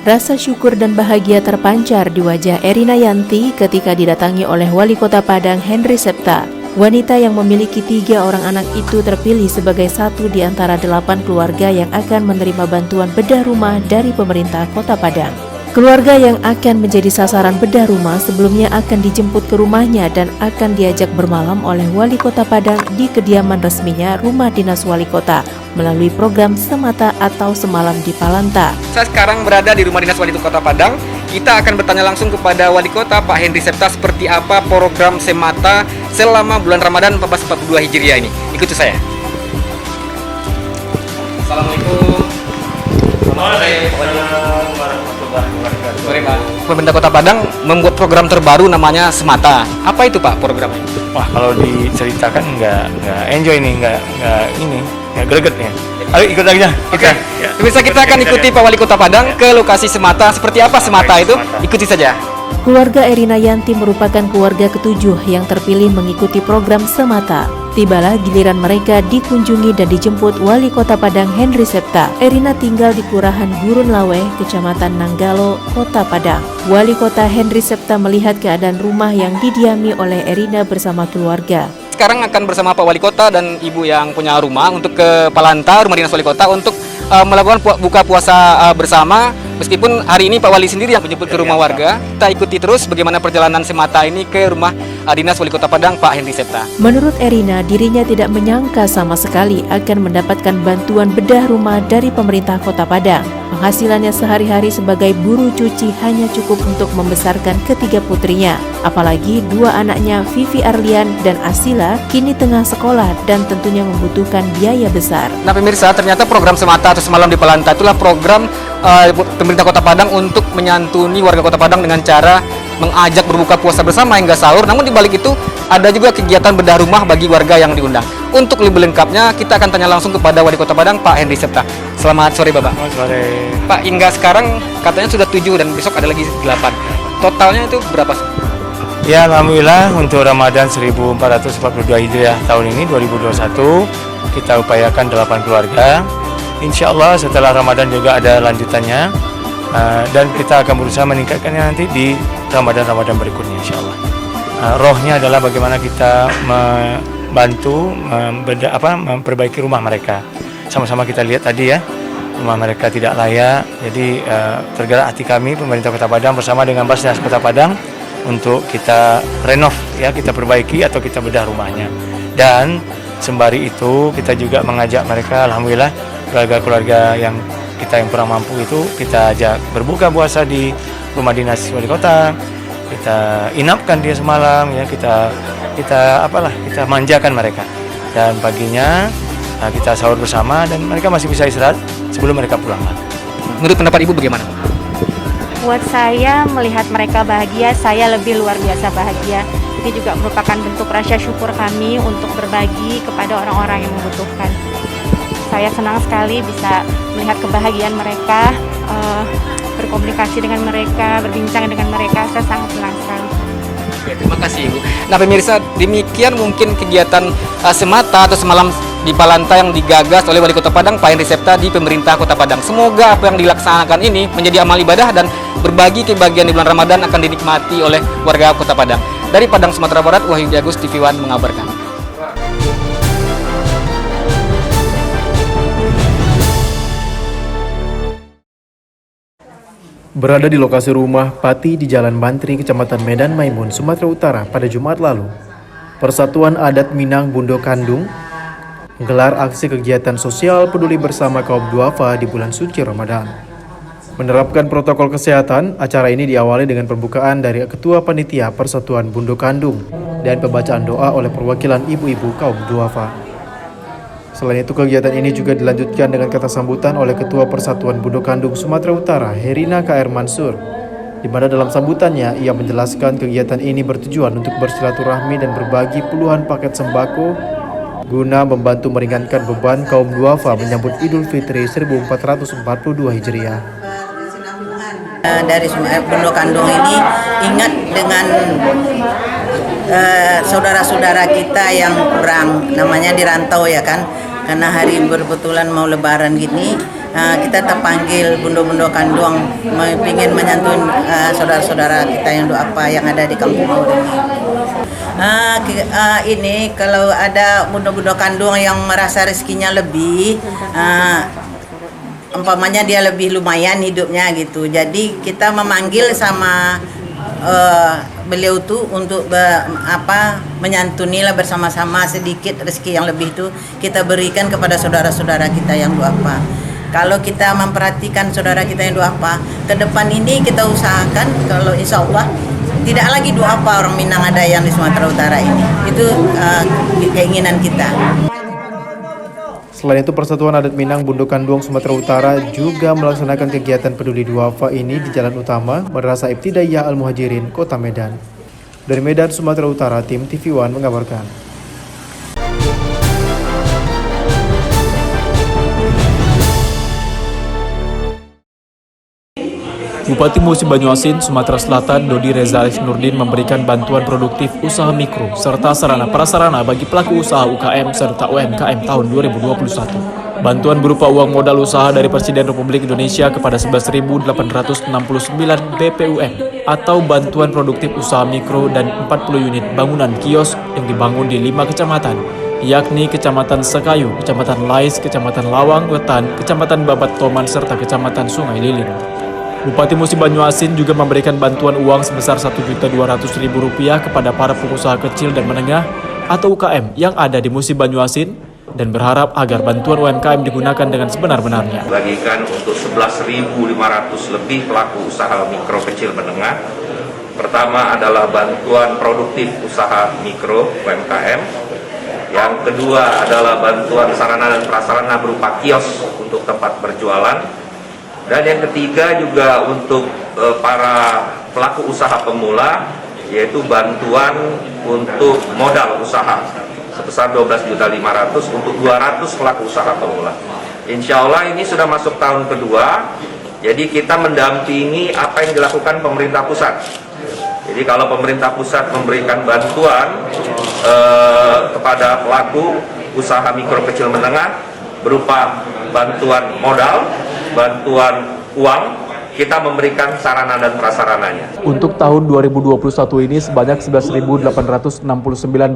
Rasa syukur dan bahagia terpancar di wajah Erina Yanti ketika didatangi oleh Wali Kota Padang Henry Septa. Wanita yang memiliki 3 orang anak itu terpilih sebagai satu di antara 8 keluarga yang akan menerima bantuan bedah rumah dari pemerintah Kota Padang. Keluarga yang akan menjadi sasaran bedah rumah sebelumnya akan dijemput ke rumahnya dan akan diajak bermalam oleh Wali Kota Padang di kediaman resminya Rumah Dinas Wali Kota melalui program Semata atau Semalam di Palanta. Saya sekarang berada di Rumah Dinas Wali Kota Padang. Kita akan bertanya langsung kepada Wali Kota Pak Henry Septa seperti apa program Semata selama bulan Ramadan 1442 Hijriah ini. Ikuti saya. Assalamualaikum. Pemerintah Kota Padang membuat program terbaru namanya Semata. Apa itu Pak programnya? Wah, kalau diceritakan nggak enjoy nih, nggak greget ya. Ayo ikut aja. Oke. Bisa kita akan ikuti Pak Wali Kota Padang ke lokasi Semata. Seperti apa Semata itu? Ikuti saja. Keluarga Erina Yanti merupakan keluarga ke-7 yang terpilih mengikuti program Semata. Tibalah giliran mereka dikunjungi dan dijemput Wali Kota Padang Henry Septa. Erina tinggal di Kelurahan Gurun Laweh, Kecamatan Nanggalo, Kota Padang. Wali Kota Henry Septa melihat keadaan rumah yang didiami oleh Erina bersama keluarga. Sekarang akan bersama Pak Wali Kota dan Ibu yang punya rumah untuk ke Palanta, Rumah Dinas Wali Kota untuk melakukan buka puasa bersama. Meskipun hari ini Pak Wali sendiri yang menjemput ke rumah warga, kita ikuti terus bagaimana perjalanan Semata ini ke rumah Dinas Wali Kota Padang Pak Henry Septa. Menurut Erina, dirinya tidak menyangka sama sekali akan mendapatkan bantuan bedah rumah dari pemerintah Kota Padang. Penghasilannya sehari-hari sebagai buruh cuci hanya cukup untuk membesarkan ketiga putrinya. Apalagi 2 anaknya Vivi Arlian dan Asila kini tengah sekolah dan tentunya membutuhkan biaya besar. Nah pemirsa, ternyata program Semata atau Semalam di Palanta itulah program pemerintah Kota Padang untuk menyantuni warga Kota Padang dengan cara mengajak berbuka puasa bersama hingga sahur. Namun di balik itu ada juga kegiatan bedah rumah bagi warga yang diundang. Untuk lebih lengkapnya kita akan tanya langsung kepada Wali Kota Padang Pak Henry Septa. Selamat sore Bapak. Selamat sore. Pak, hingga sekarang katanya sudah 7 dan besok ada lagi 8. Totalnya itu berapa? Ya, alhamdulillah untuk Ramadan 1442 Hijriah tahun ini 2021 kita upayakan 8 keluarga. Insya Allah setelah Ramadan juga ada lanjutannya dan kita akan berusaha meningkatkannya nanti di Ramadan berikutnya insya Allah. Rohnya adalah bagaimana kita membantu memperbaiki rumah mereka. Sama-sama kita lihat tadi ya, rumah mereka tidak layak. Jadi tergerak hati kami pemerintah Kota Padang bersama dengan Basnas Kota Padang untuk kita renov ya, kita perbaiki atau kita bedah rumahnya. Dan sembari itu kita juga mengajak mereka, alhamdulillah keluarga-keluarga yang kurang mampu itu kita ajak berbuka puasa di Rumah Dinas Wali Kota. Kita inapkan dia semalam ya, kita manjakan mereka. Dan paginya kita sahur bersama dan mereka masih bisa istirahat sebelum mereka pulang. Menurut pendapat Ibu bagaimana? Buat saya melihat mereka bahagia, saya lebih luar biasa bahagia. Ini juga merupakan bentuk rasa syukur kami untuk berbagi kepada orang-orang yang membutuhkan. Saya senang sekali bisa melihat kebahagiaan mereka, berkomunikasi dengan mereka, berbincang dengan mereka. Saya sangat senang sekali. Terima kasih Ibu. Nah pemirsa, demikian mungkin kegiatan Semata atau Semalam di Palanta yang digagas oleh Wali Kota Padang Pak Henry Septa di pemerintah Kota Padang. Semoga apa yang dilaksanakan ini menjadi amal ibadah dan berbagi kebahagiaan di bulan Ramadan akan dinikmati oleh warga Kota Padang. Dari Padang, Sumatera Barat, Wahyu Agus, TV One mengabarkan. Berada di lokasi rumah Pati di Jalan Bantri, Kecamatan Medan Maimun, Sumatera Utara pada Jumat lalu, Persatuan Adat Minang Bundo Kandung menggelar aksi kegiatan sosial peduli bersama kaum duafa di bulan suci Ramadan. Menerapkan protokol kesehatan, acara ini diawali dengan pembukaan dari Ketua Panitia Persatuan Bundo Kandung dan pembacaan doa oleh perwakilan ibu-ibu kaum duafa. Selain itu, kegiatan ini juga dilanjutkan dengan kata sambutan oleh Ketua Persatuan Bundo Kandung Sumatera Utara, Herina K.R. Mansur, di mana dalam sambutannya ia menjelaskan kegiatan ini bertujuan untuk bersilaturahmi dan berbagi puluhan paket sembako guna membantu meringankan beban kaum duafa menyambut Idul Fitri 1442 Hijriah. Dari Bundo Kandung ini ingat dengan saudara-saudara kita yang kurang, namanya di rantau ya kan, karena hari berbetulan mau lebaran gini, kita terpanggil bundo-bundo kandung, ingin menyantun saudara-saudara kita yang doapa yang ada di kampung Aureng. Ini kalau ada bundo-bundo kandung yang merasa rezekinya lebih, umpamanya dia lebih lumayan hidupnya gitu, jadi kita memanggil sama beliau tuh untuk menyantuni lah bersama-sama, sedikit rezeki yang lebih itu kita berikan kepada saudara-saudara kita yang duafa. Kalau kita memperhatikan saudara kita yang duafa, ke depan ini kita usahakan kalau insya Allah tidak lagi duafa orang Minang ada yang di Sumatera Utara ini. Itu keinginan kita. Selain itu, Persatuan Adat Minang Bundo Kanduang Sumatera Utara juga melaksanakan kegiatan peduli duafa ini di Jalan Utama Madrasah Ibtidaiyah Al-Muhajirin, Kota Medan. Dari Medan, Sumatera Utara, tim TV One mengabarkan. Bupati Musi Banyuasin, Sumatera Selatan, Dodi Reza Alex Nurdin memberikan bantuan produktif usaha mikro serta sarana prasarana bagi pelaku usaha UKM serta UMKM tahun 2021. Bantuan berupa uang modal usaha dari Presiden Republik Indonesia kepada 11.869 BPUM atau bantuan produktif usaha mikro dan 40 unit bangunan kios yang dibangun di 5 kecamatan, yakni Kecamatan Sekayu, Kecamatan Lais, Kecamatan Lawang Wetan, Kecamatan Babat Toman, serta Kecamatan Sungai Lilin. Bupati Musi Banyuasin juga memberikan bantuan uang sebesar Rp1.200.000 kepada para pengusaha kecil dan menengah atau UKM yang ada di Musi Banyuasin dan berharap agar bantuan UMKM digunakan dengan sebenar-benarnya. Bagikan untuk 11.500 lebih pelaku usaha mikro kecil menengah. Pertama adalah bantuan produktif usaha mikro UMKM. Yang kedua adalah bantuan sarana dan prasarana berupa kios untuk tempat berjualan. Dan yang ketiga juga untuk para pelaku usaha pemula, yaitu bantuan untuk modal usaha sebesar 12.500.000 untuk 200 pelaku usaha pemula. Insya Allah ini sudah masuk tahun kedua, jadi kita mendampingi apa yang dilakukan pemerintah pusat. Jadi kalau pemerintah pusat memberikan bantuan kepada pelaku usaha mikro kecil menengah berupa bantuan modal, bantuan uang, kita memberikan sarana dan prasarananya. Untuk tahun 2021 ini sebanyak 11.869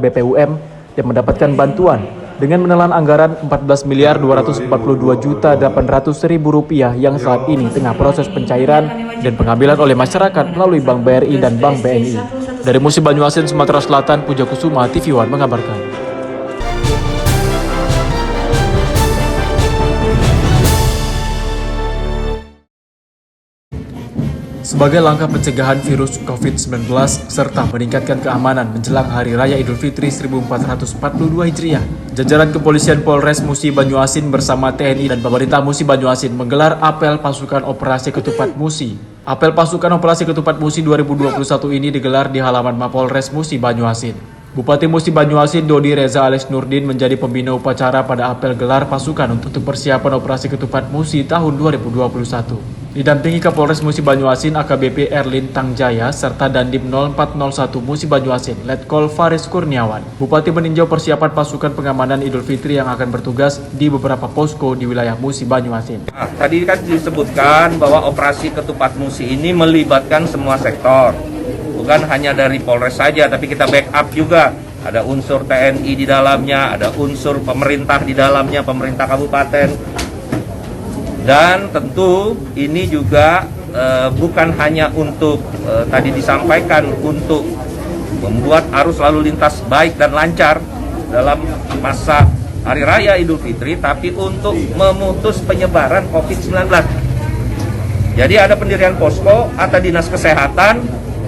BPUM yang mendapatkan bantuan dengan menelan anggaran Rp14.242.800.000 yang saat ini tengah proses pencairan dan pengambilan oleh masyarakat melalui Bank BRI dan Bank BNI. Dari Musi Banyuasin, Sumatera Selatan, Puja Kusuma, TV One mengabarkan. Sebagai langkah pencegahan virus COVID-19 serta meningkatkan keamanan menjelang Hari Raya Idul Fitri 1442 Hijriah, jajaran Kepolisian Polres Musi Banyuasin bersama TNI dan pemerintah Musi Banyuasin menggelar apel pasukan operasi ketupat Musi. Apel pasukan operasi ketupat Musi 2021 ini digelar di halaman Mapolres Musi Banyuasin. Bupati Musi Banyuasin Dodi Reza Alex Nurdin menjadi pembina upacara pada apel gelar pasukan untuk persiapan operasi ketupat Musi tahun 2021. Didampingi Kapolres Musi Banyuasin AKBP Erlin Tangjaya serta Dandim 0401 Musi Banyuasin Letkol Faris Kurniawan. Bupati meninjau persiapan pasukan pengamanan Idul Fitri yang akan bertugas di beberapa posko di wilayah Musi Banyuasin. Tadi kan disebutkan bahwa operasi ketupat Musi ini melibatkan semua sektor. Bukan hanya dari Polres saja, tapi kita backup juga. Ada unsur TNI di dalamnya, ada unsur pemerintah di dalamnya, pemerintah kabupaten. Dan tentu ini juga bukan hanya untuk tadi disampaikan untuk membuat arus lalu lintas baik dan lancar dalam masa Hari Raya Idul Fitri, tapi untuk memutus penyebaran COVID-19. Jadi ada pendirian posko atau dinas kesehatan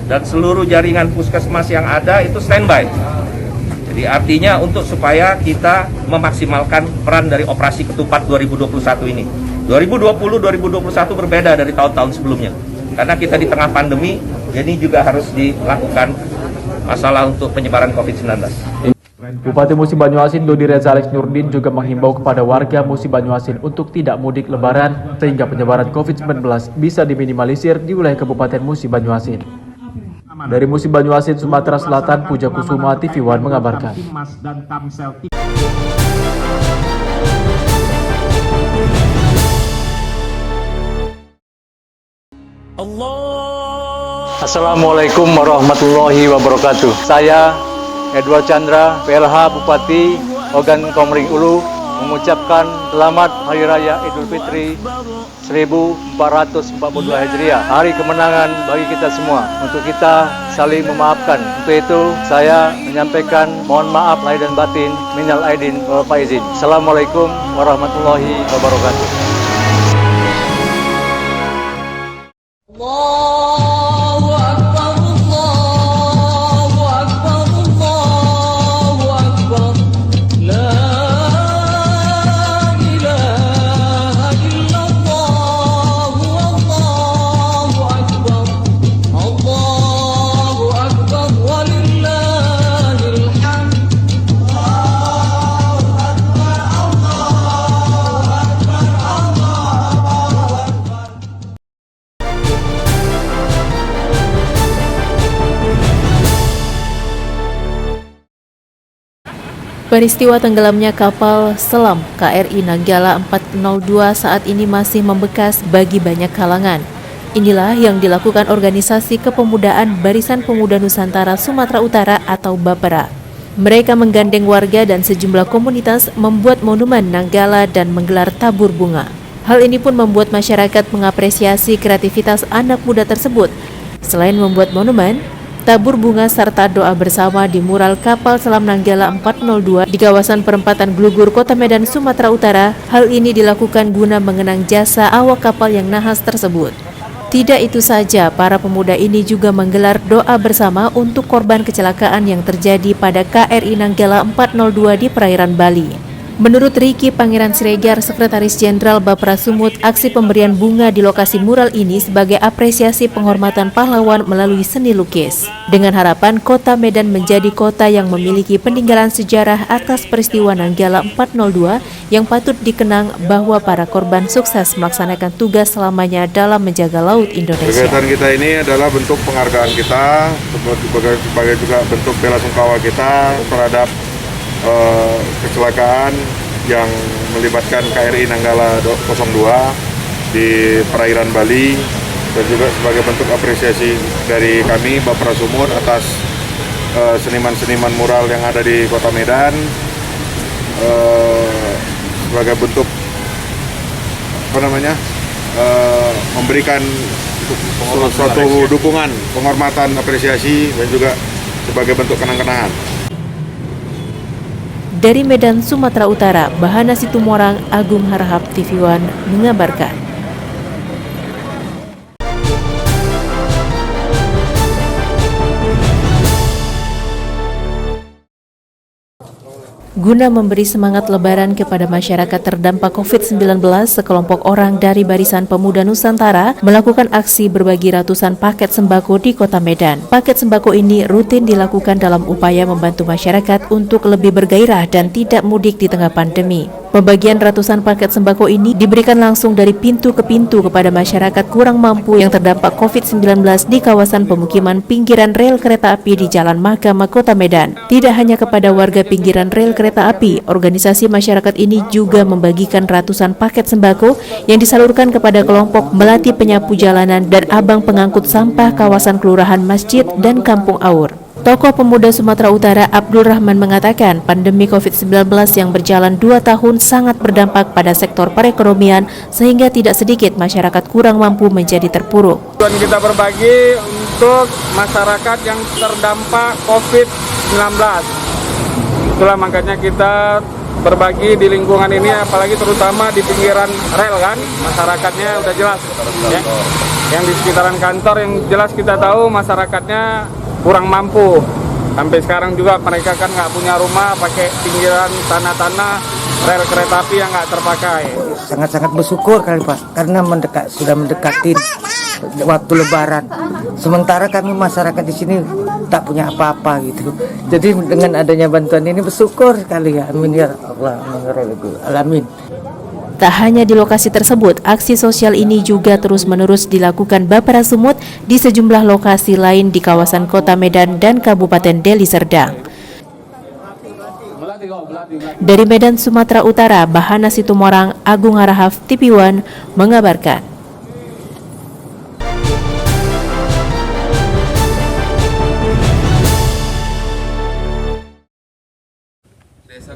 dan seluruh jaringan puskesmas yang ada itu standby. Jadi artinya untuk supaya kita memaksimalkan peran dari operasi ketupat 2021 ini. 2020-2021 berbeda dari tahun-tahun sebelumnya. Karena kita di tengah pandemi, jadi juga harus dilakukan masalah untuk penyebaran COVID-19. Bupati Musi Banyuasin Dodi Reza Alex Nurdin juga menghimbau kepada warga Musi Banyuasin untuk tidak mudik lebaran sehingga penyebaran COVID-19 bisa diminimalisir di wilayah Kabupaten Musi Banyuasin. Dari Musi Banyuasin, Sumatera Selatan, Puja Kusuma, TV One mengabarkan. Assalamualaikum warahmatullahi wabarakatuh. Saya Edward Chandra, PLH Bupati Ogan Komering Ulu, mengucapkan selamat Hari Raya Idul Fitri 1442 Hijriah, hari kemenangan bagi kita semua, untuk kita saling memaafkan. Untuk itu saya menyampaikan mohon maaf lahir dan batin, minal aidin wal faizin. Assalamualaikum warahmatullahi wabarakatuh. Peristiwa tenggelamnya kapal selam KRI Nanggala 402 saat ini masih membekas bagi banyak kalangan. Inilah yang dilakukan Organisasi Kepemudaan Barisan Pemuda Nusantara Sumatera Utara atau BAPERA. Mereka menggandeng warga dan sejumlah komunitas membuat monumen Nanggala dan menggelar tabur bunga. Hal ini pun membuat masyarakat mengapresiasi kreativitas anak muda tersebut. Selain membuat monumen, tabur bunga serta doa bersama di mural kapal selam Nanggala 402 di kawasan perempatan Glugur, Kota Medan, Sumatera Utara. Hal ini dilakukan guna mengenang jasa awak kapal yang nahas tersebut. Tidak itu saja, para pemuda ini juga menggelar doa bersama untuk korban kecelakaan yang terjadi pada KRI Nanggala 402 di perairan Bali. Menurut Riki Pangeran Siregar, Sekretaris Jenderal BAPERA Sumut, aksi pemberian bunga di lokasi mural ini sebagai apresiasi penghormatan pahlawan melalui seni lukis. Dengan harapan Kota Medan menjadi kota yang memiliki peninggalan sejarah atas peristiwa Nanggala 402 yang patut dikenang bahwa para korban sukses melaksanakan tugas selamanya dalam menjaga laut Indonesia. Kegiatan kita ini adalah bentuk penghargaan kita, sebagai juga bentuk bela sungkawa kita terhadap kecelakaan yang melibatkan KRI Nanggala 02 di perairan Bali, dan juga sebagai bentuk apresiasi dari kami BAPERA Sumut atas seniman-seniman mural yang ada di Kota Medan, sebagai bentuk memberikan suatu dukungan, penghormatan, apresiasi, dan juga sebagai bentuk kenang-kenangan. Dari Medan, Sumatera Utara, Bahana Situmorang, Agung Harahap, TV One mengabarkan. Guna memberi semangat lebaran kepada masyarakat terdampak COVID-19, sekelompok orang dari Barisan Pemuda Nusantara melakukan aksi berbagi ratusan paket sembako di Kota Medan. Paket sembako ini rutin dilakukan dalam upaya membantu masyarakat untuk lebih bergairah dan tidak mudik di tengah pandemi. Pembagian ratusan paket sembako ini diberikan langsung dari pintu ke pintu kepada masyarakat kurang mampu yang terdampak COVID-19 di kawasan pemukiman pinggiran rel kereta api di Jalan Mahkamah Kota Medan. Tidak hanya kepada warga pinggiran rel kereta api, organisasi masyarakat ini juga membagikan ratusan paket sembako yang disalurkan kepada kelompok melati penyapu jalanan dan abang pengangkut sampah kawasan kelurahan Masjid dan Kampung Aur. Tokoh pemuda Sumatera Utara Abdul Rahman mengatakan pandemi COVID-19 yang berjalan 2 tahun sangat berdampak pada sektor perekonomian sehingga tidak sedikit masyarakat kurang mampu menjadi terpuruk. Tujuan kita berbagi untuk masyarakat yang terdampak COVID-19. Itulah makanya kita berbagi di lingkungan ini, apalagi terutama di pinggiran rel kan, masyarakatnya udah jelas ya. Yang di sekitaran kantor yang jelas kita tahu masyarakatnya kurang mampu. Sampai sekarang juga mereka kan nggak punya rumah, pakai pinggiran tanah-tanah rel kereta api yang nggak terpakai. Sangat-sangat bersyukur kali Pak, karena sudah mendekati waktu Lebaran. Sementara kami masyarakat di sini tak punya apa-apa gitu. Jadi dengan adanya bantuan ini bersyukur sekali ya. Amin ya Allah. Alamin. Tak hanya di lokasi tersebut, aksi sosial ini juga terus-menerus dilakukan Bapera Sumut di sejumlah lokasi lain di kawasan Kota Medan dan Kabupaten Deli Serdang. Dari Medan, Sumatera Utara, Bahana Situmorang, Agung Harahap, TV One mengabarkan.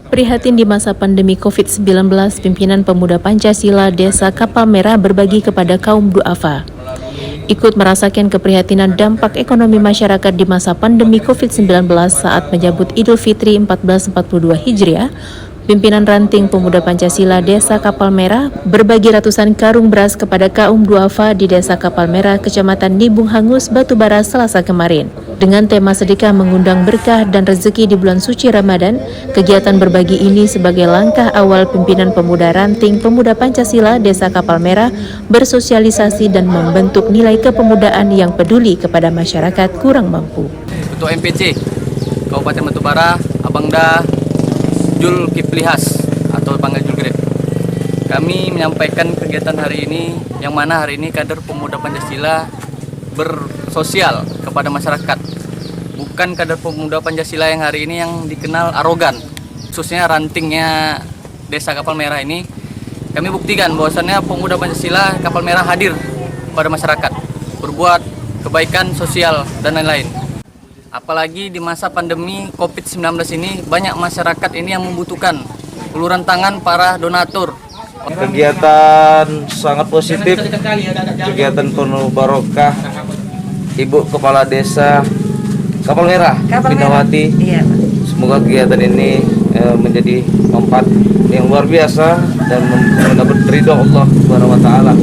Prihatin di masa pandemi COVID-19, pimpinan pemuda Pancasila Desa Kapal Merah berbagi kepada kaum duafa. Ikut merasakan keprihatinan dampak ekonomi masyarakat di masa pandemi COVID-19 saat menyambut Idul Fitri 1442 Hijriah, pimpinan ranting pemuda Pancasila Desa Kapal Merah berbagi ratusan karung beras kepada kaum duafa di Desa Kapal Merah, Kecamatan Nibung Hangus, Batubara, Selasa kemarin. Dengan tema sedekah mengundang berkah dan rezeki di bulan suci Ramadan, kegiatan berbagi ini sebagai langkah awal pimpinan pemuda ranting pemuda Pancasila Desa Kapal Merah bersosialisasi dan membentuk nilai kepemudaan yang peduli kepada masyarakat kurang mampu. Ketua MPC Kabupaten Batubara, Abangda Zulkiflihas atau panggil Julgrade. Kami menyampaikan kegiatan hari ini, yang mana hari ini kader pemuda Pancasila bersosial kepada masyarakat. Bukan kader pemuda Pancasila yang hari ini yang dikenal arogan, khususnya rantingnya Desa Kapal Merah ini. Kami buktikan bahwasannya pemuda Pancasila Kapal Merah hadir pada masyarakat, berbuat kebaikan sosial dan lain-lain. Apalagi di masa pandemi COVID-19 ini, banyak masyarakat ini yang membutuhkan uluran tangan para donatur. Kegiatan sangat positif, kegiatan penuh barokah. Ibu Kepala Desa Kapal Merah, Pinawati. Semoga kegiatan ini menjadi manfaat yang luar biasa dan mendapat ridho Allah Subhanahu wa taala.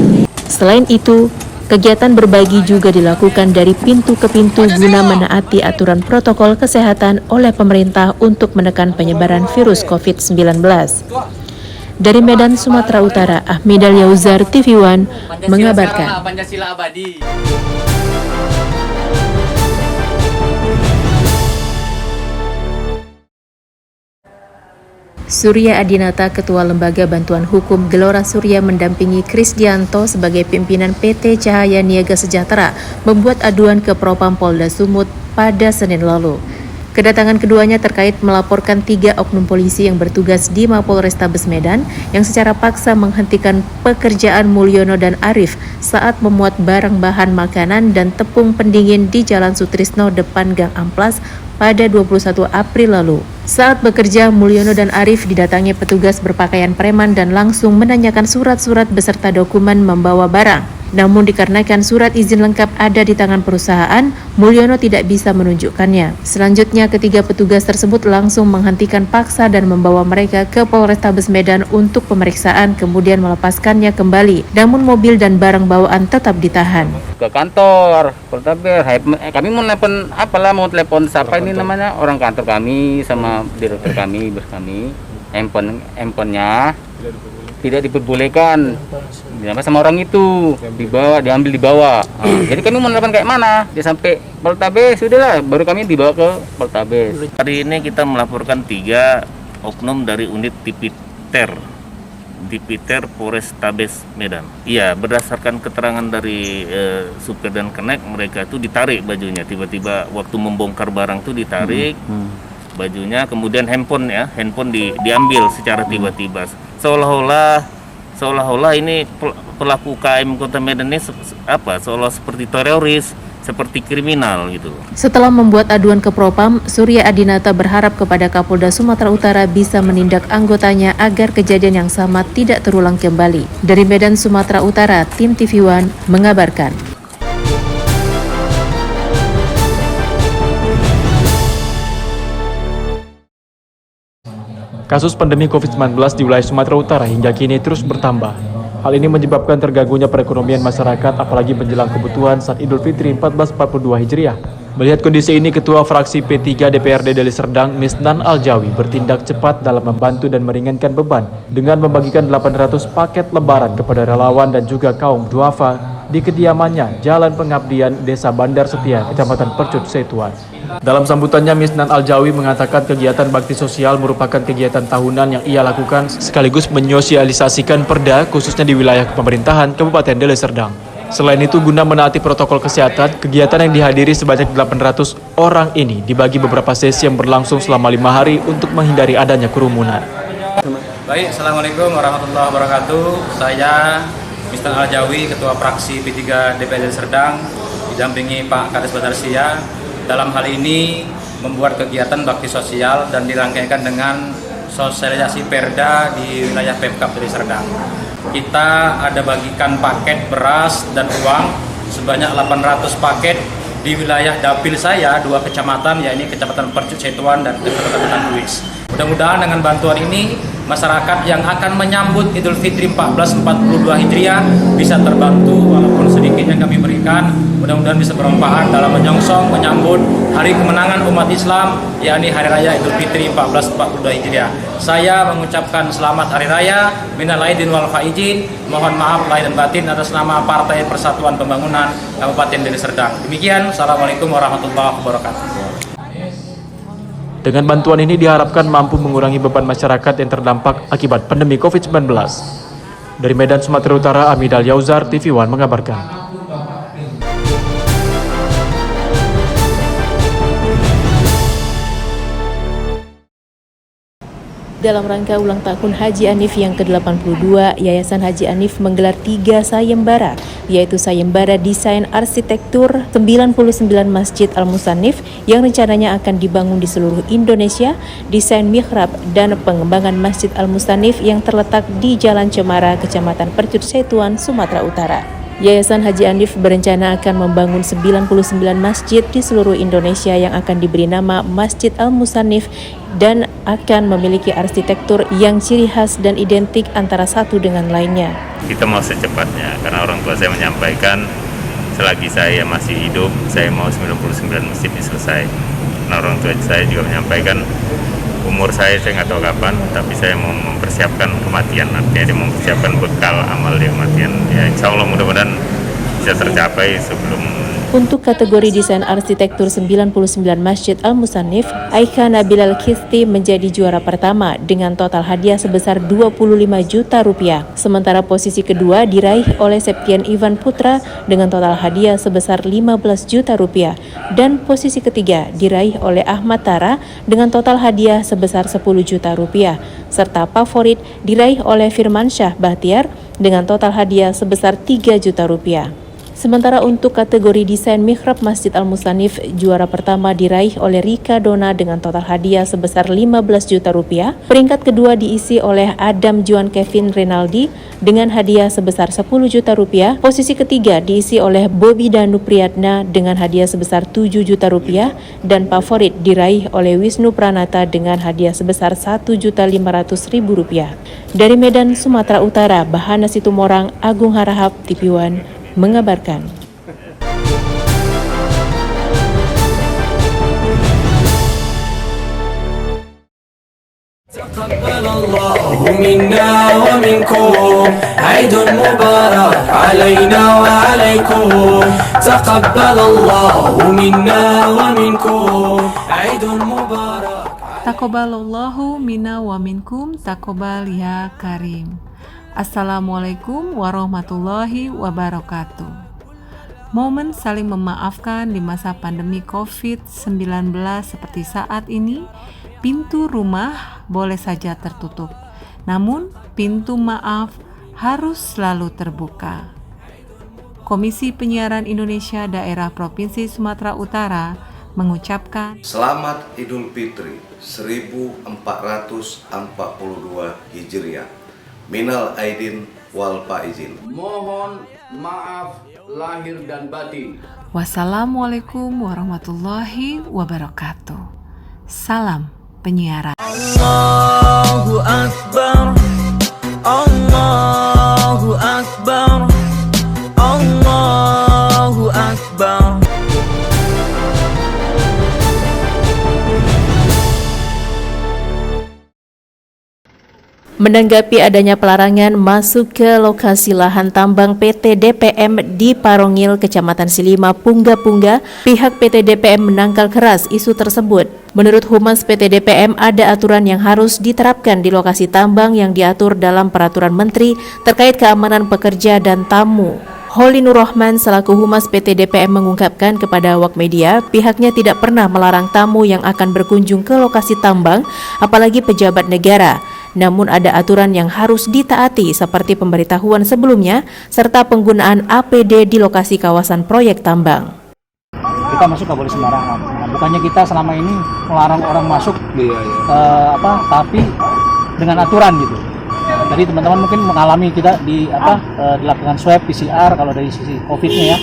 Selain itu, kegiatan berbagi juga dilakukan dari pintu ke pintu guna menaati aturan protokol kesehatan oleh pemerintah untuk menekan penyebaran virus COVID-19. Dari Medan, Sumatera Utara, Ahmidal Yauzar, TV One mengabarkan. Pancasila abadi. Surya Adinata, Ketua Lembaga Bantuan Hukum Gelora Surya mendampingi Krisdianto sebagai pimpinan PT Cahaya Niaga Sejahtera membuat aduan ke Propam Polda Sumut pada Senin lalu. Kedatangan keduanya terkait melaporkan 3 oknum polisi yang bertugas di Mapolrestabes Medan yang secara paksa menghentikan pekerjaan Mulyono dan Arif saat memuat barang bahan makanan dan tepung pendingin di Jalan Sutrisno depan Gang Amplas pada 21 April lalu. Saat bekerja, Mulyono dan Arif didatangi petugas berpakaian preman dan langsung menanyakan surat-surat beserta dokumen membawa barang. Namun dikarenakan surat izin lengkap ada di tangan perusahaan, Mulyono tidak bisa menunjukkannya. Selanjutnya, ketiga petugas tersebut langsung menghentikan paksa dan membawa mereka ke Polrestabes Medan untuk pemeriksaan, kemudian melepaskannya kembali. Namun mobil dan barang bawaan tetap ditahan. Ke kantor Poltabes, kami mau telepon siapa ini namanya, orang kantor kami sama direktur kami bersama handphonenya tidak diperbolehkan sama orang itu, diambil. Jadi kami mau telepon kayak mana, dia sampai Poltabes, sudahlah baru kami dibawa ke Poltabes. Hari ini kita melaporkan 3 oknum dari unit Tipiter Polrestabes Medan. Iya, berdasarkan keterangan dari supir dan kenek, mereka itu ditarik bajunya. Tiba-tiba waktu membongkar barang itu ditarik bajunya, kemudian handphone diambil secara tiba-tiba. Seolah-olah ini pelaku UKM Kota Medan ini seolah seperti teroris, seperti kriminal gitu. Setelah membuat aduan ke Propam, Surya Adinata berharap kepada Kapolda Sumatera Utara bisa menindak anggotanya agar kejadian yang sama tidak terulang kembali. Dari Medan, Sumatera Utara, tim TV One mengabarkan. Kasus pandemi COVID-19 di wilayah Sumatera Utara hingga kini terus bertambah. Hal ini menyebabkan terganggunya perekonomian masyarakat, apalagi menjelang kebutuhan saat Idul Fitri 1442 Hijriah. Melihat kondisi ini, Ketua Fraksi P3 DPRD Deli Serdang, Misnan Aljawi, bertindak cepat dalam membantu dan meringankan beban dengan membagikan 800 paket lebaran kepada relawan dan juga kaum duafa di kediamannya Jalan Pengabdian, Desa Bandar Setia, Kecamatan Percut Setuan. Dalam sambutannya, Misnan Aljawi mengatakan kegiatan bakti sosial merupakan kegiatan tahunan yang ia lakukan sekaligus menyosialisasikan perda khususnya di wilayah pemerintahan Kabupaten Deli Serdang. Selain itu, guna menaati protokol kesehatan, kegiatan yang dihadiri sebanyak 800 orang ini dibagi beberapa sesi yang berlangsung selama 5 hari untuk menghindari adanya kerumunan. Baik, Assalamualaikum warahmatullahi wabarakatuh. Saya Misnan Aljawi, Ketua Fraksi P3 DPRD Serdang, didampingi Pak Kades Badarsia. Dalam hal ini membuat kegiatan bakti sosial dan dirangkaikan dengan sosialisasi perda di wilayah Pemkab Deli Serdang. Kita ada bagikan paket beras dan uang sebanyak 800 paket di wilayah dapil saya, 2 kecamatan, yaitu Kecamatan Percut Setuan dan Kecamatan Tanduis. Mudah-mudahan dengan bantuan ini masyarakat yang akan menyambut Idul Fitri 1442 Hijriah bisa terbantu walaupun sedikitnya kami berikan. Mudah-mudahan bisa bermanfaat dalam menyongsong menyambut hari kemenangan umat Islam, yakni Hari Raya Idul Fitri 1442 Hijriah. Saya mengucapkan selamat Hari Raya, minal aidin wal faizin, mohon maaf lahir dan batin atas nama Partai Persatuan Pembangunan Kabupaten Deli Serdang. Demikian, Assalamualaikum warahmatullahi wabarakatuh. Dengan bantuan ini diharapkan mampu mengurangi beban masyarakat yang terdampak akibat pandemi COVID-19. Dari Medan, Sumatera Utara, Amidal Yauzar, TV One mengabarkan. Dalam rangka ulang tahun Haji Anif yang ke-82, Yayasan Haji Anif menggelar 3 sayembara, yaitu sayembara desain arsitektur 99 Masjid Al-Musannif yang rencananya akan dibangun di seluruh Indonesia, desain mihrab dan pengembangan Masjid Al-Musannif yang terletak di Jalan Cemara, Kecamatan Percut Setuan, Sumatera Utara. Yayasan Haji Anif berencana akan membangun 99 masjid di seluruh Indonesia yang akan diberi nama Masjid Al-Musannif dan akan memiliki arsitektur yang ciri khas dan identik antara satu dengan lainnya. Kita mau secepatnya, karena orang tua saya menyampaikan selagi saya masih hidup, saya mau 99 masjid selesai. Nah, orang tua saya juga menyampaikan umur saya nggak tahu kapan, tapi saya mau mempersiapkan kematian, artinya dia mempersiapkan bekal amal di kematian. Ya, insya Allah mudah-mudahan bisa tercapai sebelum. Untuk kategori desain arsitektur 99 Masjid Al-Musannif, Aika Nabilal Kisti menjadi juara pertama dengan total hadiah sebesar 25 juta rupiah. Sementara posisi kedua diraih oleh Septian Ivan Putra dengan total hadiah sebesar 15 juta rupiah. Dan posisi ketiga diraih oleh Ahmad Tara dengan total hadiah sebesar 10 juta rupiah. Serta favorit diraih oleh Firmansyah Bahtiar dengan total hadiah sebesar 3 juta rupiah. Sementara untuk kategori desain mihrab Masjid Al-Musannif, juara pertama diraih oleh Rika Dona dengan total hadiah sebesar 15 juta rupiah. Peringkat kedua diisi oleh Adam Juan Kevin Renaldi dengan hadiah sebesar 10 juta rupiah. Posisi ketiga diisi oleh Bobby Danu Priyatna dengan hadiah sebesar 7 juta rupiah. Dan favorit diraih oleh Wisnu Pranata dengan hadiah sebesar 1.500.000 rupiah. Dari Medan, Sumatera Utara, Bahana Situmorang, Agung Harahap, TV One mengabarkan. Taqabbalallahu minna wa minkum Aidun Mubarak alaina wa alaikum Taqabbalallahu minna wa minkum Aidun Mubarak. Taqabbalallahu minna wa minkum, taqabbal ya karim. Assalamualaikum warahmatullahi wabarakatuh. Momen saling memaafkan di masa pandemi COVID-19 seperti saat ini, pintu rumah boleh saja tertutup, namun pintu maaf harus selalu terbuka. Komisi Penyiaran Indonesia Daerah Provinsi Sumatera Utara mengucapkan Selamat Idul Fitri 1442 Hijriah. Minal aidin wal faizin. Mohon maaf lahir dan batin. Wassalamualaikum warahmatullahi wabarakatuh. Salam penyiaran. Allahu Akbar, Allahu Akbar, Allahu Akbar. Menanggapi adanya pelarangan masuk ke lokasi lahan tambang PT DPM di Parongil, Kecamatan Silima, Pungga-Pungga, pihak PT DPM menangkal keras isu tersebut. Menurut Humas PT DPM, ada aturan yang harus diterapkan di lokasi tambang yang diatur dalam Peraturan Menteri terkait keamanan pekerja dan tamu. Holi Nur Rahman selaku Humas PT DPM mengungkapkan kepada awak media, pihaknya tidak pernah melarang tamu yang akan berkunjung ke lokasi tambang, apalagi pejabat negara. Namun ada aturan yang harus ditaati seperti pemberitahuan sebelumnya serta penggunaan APD di lokasi kawasan proyek tambang. Kita masuk nggak boleh sembarangan. Nah, bukannya kita selama ini melarang orang masuk, tapi dengan aturan gitu. Jadi teman-teman mungkin mengalami kita dilakukan swab PCR kalau dari sisi COVID-nya ya,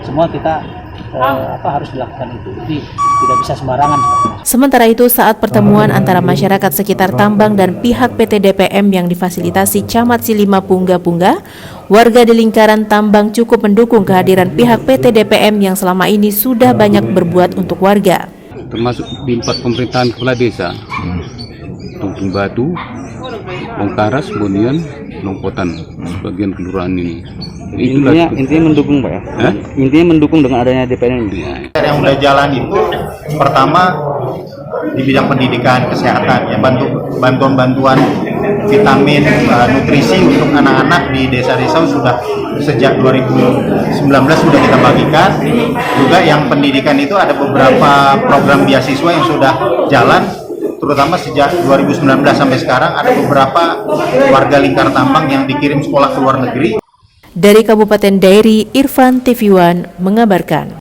semua kita harus dilakukan itu. Jadi tidak bisa sembarangan. Sementara itu, saat pertemuan antara masyarakat sekitar tambang dan pihak PT DPM yang difasilitasi Camat Silima Pungga-Pungga, warga di lingkaran tambang cukup mendukung kehadiran pihak PT DPM yang selama ini sudah banyak berbuat untuk warga. Termasuk di 4 pemerintahan kepala desa, Tumpung Batu, Bongkaras, Bonian, Longpotan, sebagian kelurahan ini. Intinya mendukung Pak ya? Intinya mendukung dengan adanya DPM ini. Yang udah jalan itu pertama di bidang pendidikan, kesehatan, ya bantuan vitamin, nutrisi untuk anak-anak di Desa Risau sudah sejak 2019 sudah kita bagikan. Juga yang pendidikan itu ada beberapa program beasiswa yang sudah jalan, terutama sejak 2019 sampai sekarang ada beberapa warga lingkar tambang yang dikirim sekolah ke luar negeri. Dari Kabupaten Dairi, Irfan TV One mengabarkan.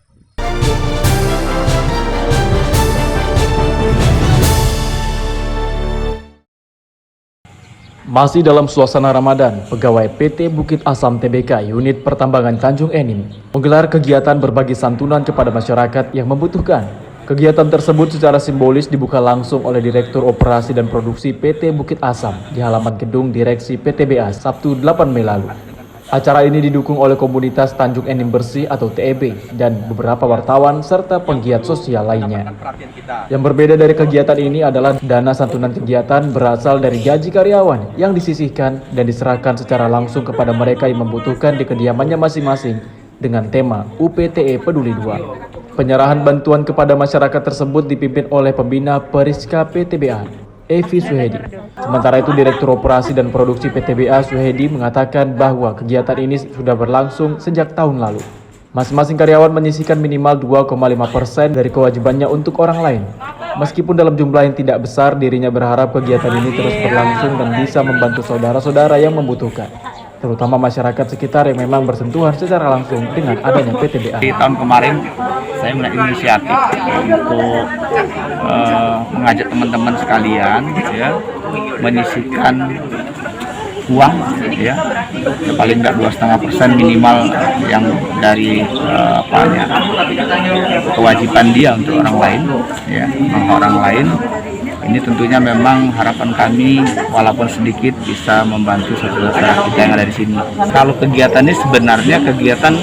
Masih dalam suasana Ramadan, pegawai PT Bukit Asam Tbk Unit Pertambangan Tanjung Enim menggelar kegiatan berbagi santunan kepada masyarakat yang membutuhkan. Kegiatan tersebut secara simbolis dibuka langsung oleh Direktur Operasi dan Produksi PT Bukit Asam di halaman gedung Direksi PTBA Sabtu 8 Mei lalu. Acara ini didukung oleh komunitas Tanjung Enim Bersih atau TEB dan beberapa wartawan serta penggiat sosial lainnya. Yang berbeda dari kegiatan ini adalah dana santunan kegiatan berasal dari gaji karyawan yang disisihkan dan diserahkan secara langsung kepada mereka yang membutuhkan di kediamannya masing-masing dengan tema UPTE Peduli 2. Penyerahan bantuan kepada masyarakat tersebut dipimpin oleh pembina Periska PTBA, Evi Suhedi. Sementara itu, Direktur Operasi dan Produksi PTBA Suhedi mengatakan bahwa kegiatan ini sudah berlangsung sejak tahun lalu. Masing-masing karyawan menyisihkan minimal 2,5% dari kewajibannya untuk orang lain. Meskipun dalam jumlah yang tidak besar, dirinya berharap kegiatan ini terus berlangsung dan bisa membantu saudara-saudara yang membutuhkan, terutama masyarakat sekitar yang memang bersentuhan secara langsung dengan adanya PTBA. Di tahun kemarin saya mulai inisiatif untuk mengajak teman-teman sekalian ya, menyisihkan uang ya paling enggak 2,5% minimal yang dari kewajiban dia untuk orang lain ya, orang lain. Ini tentunya memang harapan kami walaupun sedikit bisa membantu saudara-saudara kita yang ada di sini. Kalau kegiatan ini sebenarnya kegiatan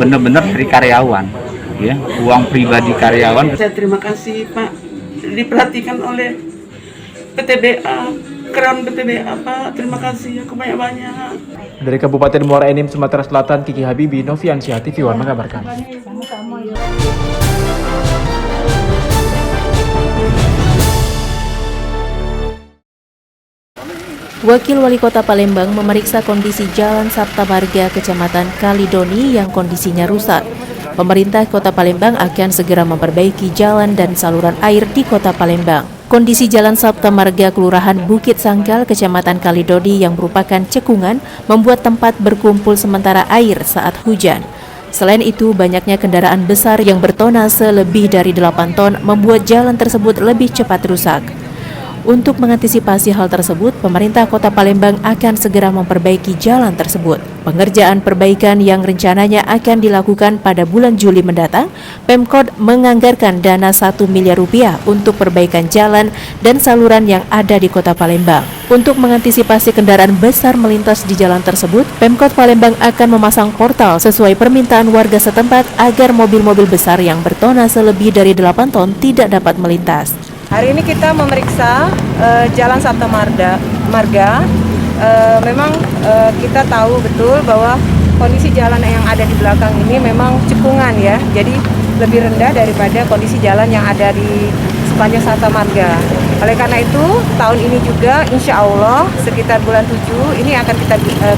benar-benar dari karyawan, ya, uang pribadi karyawan. Saya terima kasih Pak, diperhatikan oleh PTBA, karyawan PTBA Pak, terima kasih aku banyak-banyak. Dari Kabupaten Muara Enim, Sumatera Selatan, Kiki Habibi, Noviansyah TV One mengabarkan. Wakil Wali Kota Palembang memeriksa kondisi Jalan Sabta Marga Kecamatan Kalidoni yang kondisinya rusak. Pemerintah Kota Palembang akan segera memperbaiki jalan dan saluran air di Kota Palembang. Kondisi Jalan Sabta Marga Kelurahan Bukit Sangkal Kecamatan Kalidoni yang merupakan cekungan membuat tempat berkumpul sementara air saat hujan. Selain itu, banyaknya kendaraan besar yang bertonase lebih dari 8 ton membuat jalan tersebut lebih cepat rusak. Untuk mengantisipasi hal tersebut, pemerintah Kota Palembang akan segera memperbaiki jalan tersebut. Pengerjaan perbaikan yang rencananya akan dilakukan pada bulan Juli mendatang, Pemkot menganggarkan dana 1 miliar rupiah untuk perbaikan jalan dan saluran yang ada di Kota Palembang. Untuk mengantisipasi kendaraan besar melintas di jalan tersebut, Pemkot Palembang akan memasang portal sesuai permintaan warga setempat agar mobil-mobil besar yang bertonase lebih dari 8 ton tidak dapat melintas. Hari ini kita memeriksa Jalan Sabta Marga marga, memang kita tahu betul bahwa kondisi jalan yang ada di belakang ini memang cekungan ya, jadi lebih rendah daripada kondisi jalan yang ada di sepanjang Sata Marga. Oleh karena itu, tahun ini juga insya Allah sekitar bulan 7 ini akan kita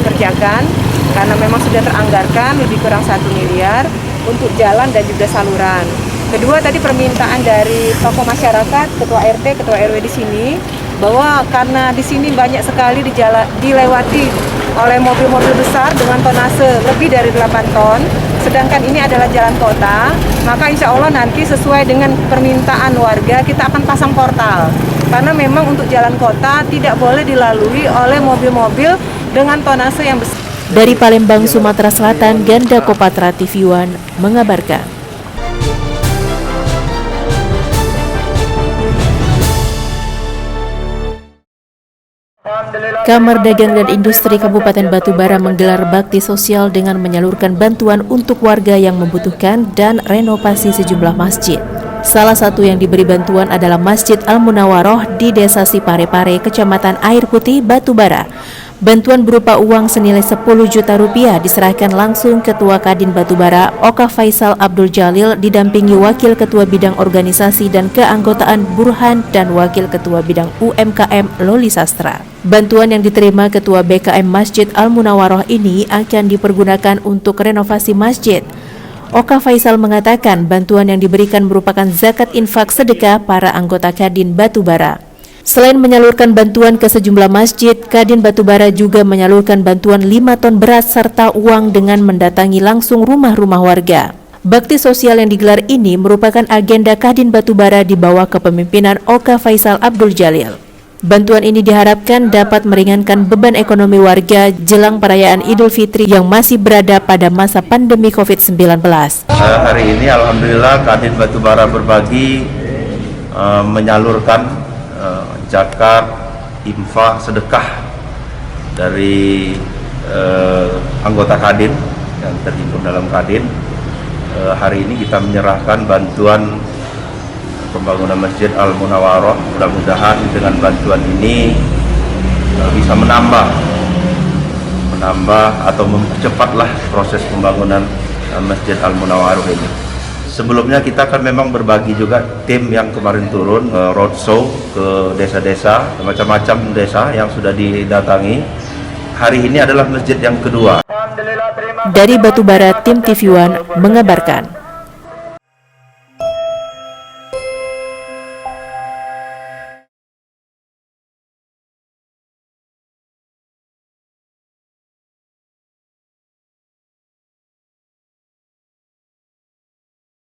kerjakan, karena memang sudah teranggarkan lebih kurang 1 miliar untuk jalan dan juga saluran. Kedua, tadi permintaan dari tokoh masyarakat, ketua RT, ketua RW di sini, bahwa karena di sini banyak sekali dilewati oleh mobil-mobil besar dengan tonase lebih dari 8 ton, sedangkan ini adalah jalan kota, maka insya Allah nanti sesuai dengan permintaan warga kita akan pasang portal. Karena memang untuk jalan kota tidak boleh dilalui oleh mobil-mobil dengan tonase yang besar. Dari Palembang, Sumatera Selatan, Ganda Kopatra TV One mengabarkan. Kamar Dagang dan Industri Kabupaten Batubara menggelar bakti sosial dengan menyalurkan bantuan untuk warga yang membutuhkan dan renovasi sejumlah masjid. Salah satu yang diberi bantuan adalah Masjid Al-Munawaroh di Desa Siparepare, Kecamatan Air Putih, Batubara. Bantuan berupa uang senilai 10 juta rupiah diserahkan langsung Ketua Kadin Batubara, Oka Faisal Abdul Jalil, didampingi Wakil Ketua Bidang Organisasi dan Keanggotaan Burhan dan Wakil Ketua Bidang UMKM Loli Sastra. Bantuan yang diterima Ketua BKM Masjid Al-Munawaroh ini akan dipergunakan untuk renovasi masjid. Oka Faisal mengatakan bantuan yang diberikan merupakan zakat infak sedekah para anggota Kadin Batubara. Selain menyalurkan bantuan ke sejumlah masjid, Kadin Batubara juga menyalurkan bantuan 5 ton beras serta uang dengan mendatangi langsung rumah-rumah warga. Bakti sosial yang digelar ini merupakan agenda Kadin Batubara di bawah kepemimpinan Oka Faisal Abdul Jalil. Bantuan ini diharapkan dapat meringankan beban ekonomi warga jelang perayaan Idul Fitri yang masih berada pada masa pandemi COVID-19. Hari ini Alhamdulillah Kadin Batubara Berbagi menyalurkan zakat, infak, sedekah dari anggota Kadin yang terhimpun dalam Kadin. Hari ini kita menyerahkan bantuan pembangunan Masjid Al-Munawaroh. Mudah-mudahan dengan bantuan ini bisa menambah atau mempercepatlah proses pembangunan Masjid Al-Munawaroh ini. Sebelumnya kita kan memang berbagi juga tim yang kemarin turun roadshow ke desa-desa, macam-macam desa yang sudah didatangi. Hari ini adalah masjid yang kedua. Dari Batubara, tim TV One mengabarkan.